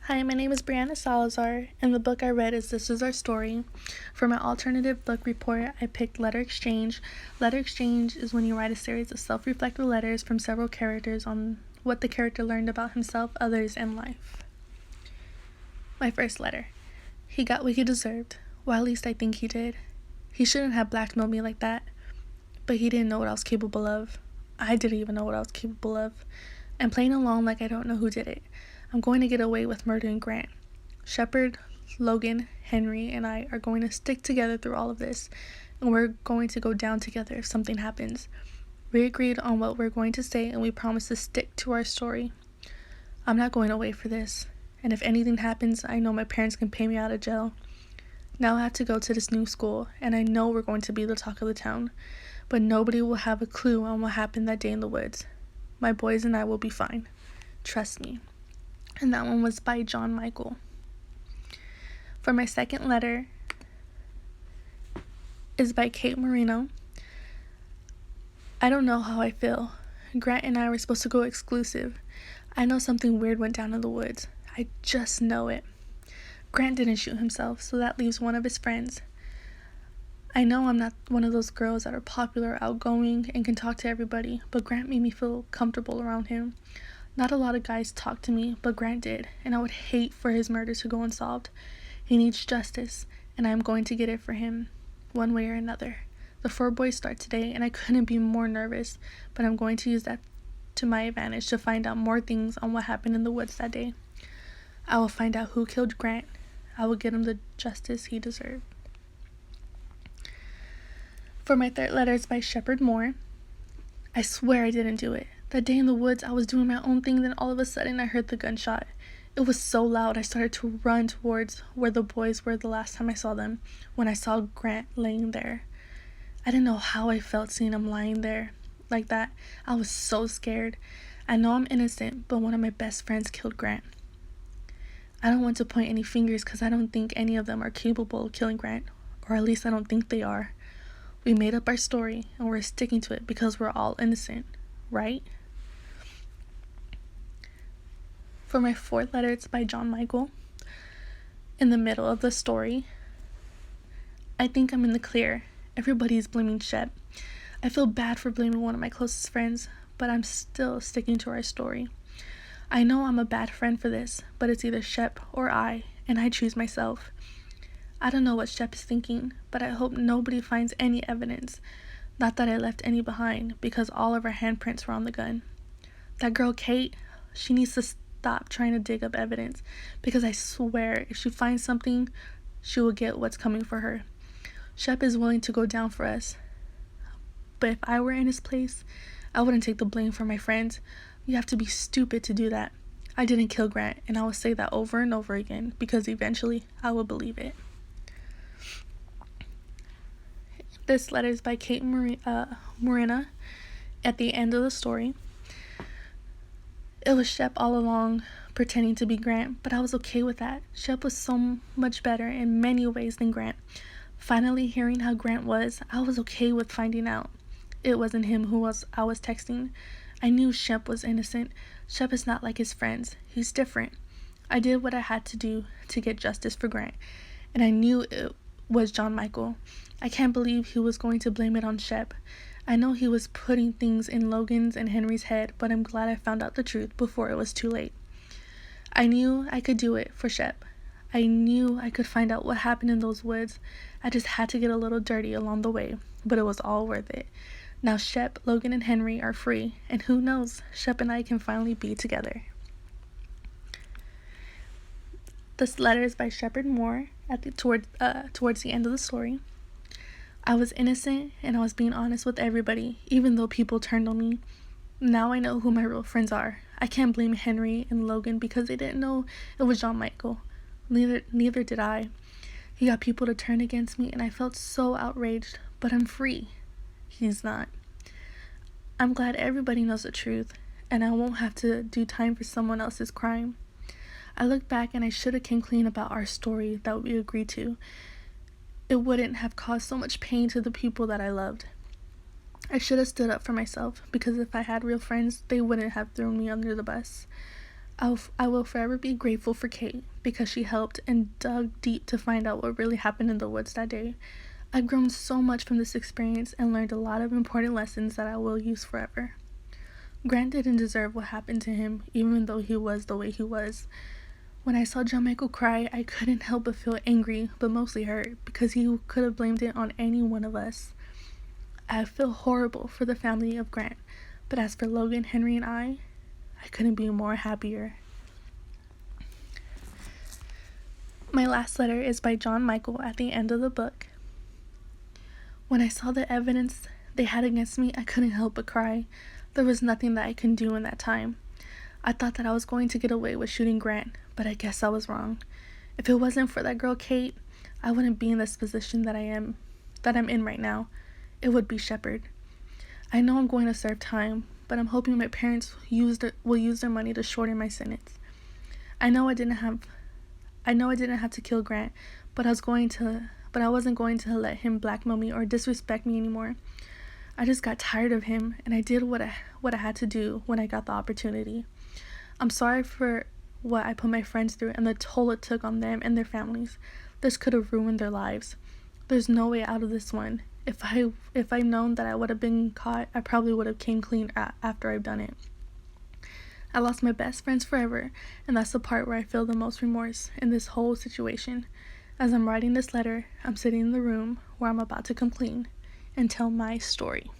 Hi, my name is Brianna Salazar, and the book I read is This Is Our Story. For my alternative book report, I picked Letter Exchange. Letter Exchange is when you write a series of self-reflective letters from several characters on what the character learned about himself, others, and life. My first letter. He got what he deserved. Well, at least I think he did. He shouldn't have blackmailed me like that. But he didn't know what I was capable of. I didn't even know what I was capable of. I'm playing along like I don't know who did it. I'm going to get away with murdering Grant. Shepard, Logan, Henry, and I are going to stick together through all of this, and we're going to go down together if something happens. We agreed on what we're going to say, and we promised to stick to our story. I'm not going away for this, and if anything happens, I know my parents can pay me out of jail. Now I have to go to this new school, and I know we're going to be the talk of the town, but nobody will have a clue on what happened that day in the woods. My boys and I will be fine. Trust me. And that one was by John Michael. For my second letter is by Kate Marino. I don't know how I feel. Grant and I were supposed to go exclusive. I know something weird went down in the woods. I just know it. Grant didn't shoot himself, so that leaves one of his friends. I know I'm not one of those girls that are popular, outgoing, and can talk to everybody, but Grant made me feel comfortable around him. Not a lot of guys talk to me, but Grant did, and I would hate for his murder to go unsolved. He needs justice, and I am going to get it for him, one way or another. The 4 boys start today, and I couldn't be more nervous, but I'm going to use that to my advantage to find out more things on what happened in the woods that day. I will find out who killed Grant. I will get him the justice he deserved. For my third letter, it's by Shepard Moore. I swear I didn't do it. That day in the woods, I was doing my own thing, then all of a sudden I heard the gunshot. It was so loud, I started to run towards where the boys were the last time I saw them, when I saw Grant laying there. I didn't know how I felt seeing him lying there like that. I was so scared. I know I'm innocent, but one of my best friends killed Grant. I don't want to point any fingers because I don't think any of them are capable of killing Grant, or at least I don't think they are. We made up our story, and we're sticking to it because we're all innocent, right? For my fourth letter, it's by John Michael. In the middle of the story, I think I'm in the clear. Everybody's blaming Shep. I feel bad for blaming one of my closest friends, but I'm still sticking to our story. I know I'm a bad friend for this, but it's either Shep or I, and I choose myself. I don't know what Shep is thinking, but I hope nobody finds any evidence. Not that I left any behind, because all of our handprints were on the gun. That girl Kate, she needs to stop trying to dig up evidence, because I swear if she finds something, she will get what's coming for her. Shep is willing to go down for us, but if I were in his place, I wouldn't take the blame for my friends. You have to be stupid to do that. I didn't kill Grant, and I will say that over and over again, because eventually I will believe it. This letter is by Kate Marina. At the end of the story, it was Shep all along pretending to be Grant, but I was okay with that. Shep was so much better in many ways than Grant. Finally hearing how Grant was, I was okay with finding out. It wasn't him I was texting. I knew Shep was innocent. Shep is not like his friends. He's different. I did what I had to do to get justice for Grant, and I knew it was John Michael. I can't believe he was going to blame it on Shep. I know he was putting things in Logan's and Henry's head, but I'm glad I found out the truth before it was too late. I knew I could do it for Shep. I knew I could find out what happened in those woods. I just had to get a little dirty along the way, but it was all worth it. Now Shep, Logan, and Henry are free, and who knows, Shep and I can finally be together. This letter is by Shepard Moore towards the end of the story. I was innocent, and I was being honest with everybody, even though people turned on me. Now I know who my real friends are. I can't blame Henry and Logan because they didn't know it was John Michael. Neither did I. He got people to turn against me, and I felt so outraged, but I'm free. He's not. I'm glad everybody knows the truth, and I won't have to do time for someone else's crime. I look back and I should have came clean about our story that we agreed to. It wouldn't have caused so much pain to the people that I loved. I should have stood up for myself, because if I had real friends, they wouldn't have thrown me under the bus. I will forever be grateful for Kate because she helped and dug deep to find out what really happened in the woods that day. I've grown so much from this experience and learned a lot of important lessons that I will use forever. Grant didn't deserve what happened to him, even though he was the way he was. When I saw John Michael cry, I couldn't help but feel angry, but mostly hurt, because he could have blamed it on any one of us. I feel horrible for the family of Grant, but as for Logan, Henry, and I couldn't be more happier. My last letter is by John Michael at the end of the book. When I saw the evidence they had against me, I couldn't help but cry. There was nothing that I could do in that time. I thought that I was going to get away with shooting Grant, but I guess I was wrong. If it wasn't for that girl Kate, I wouldn't be in this position that I'm in right now. It would be Shepard. I know I'm going to serve time, but I'm hoping my parents will use their money to shorten my sentence. I know I didn't have to kill Grant, but I wasn't going to let him blackmail me or disrespect me anymore. I just got tired of him, and I did what I had to do when I got the opportunity. I'm sorry for what I put my friends through and the toll it took on them and their families. This could have ruined their lives. There's no way out of this one. If I'd known that I would have been caught, I probably would have came clean after I've done it. I lost my best friends forever, and that's the part where I feel the most remorse in this whole situation. As I'm writing this letter, I'm sitting in the room where I'm about to come clean and tell my story.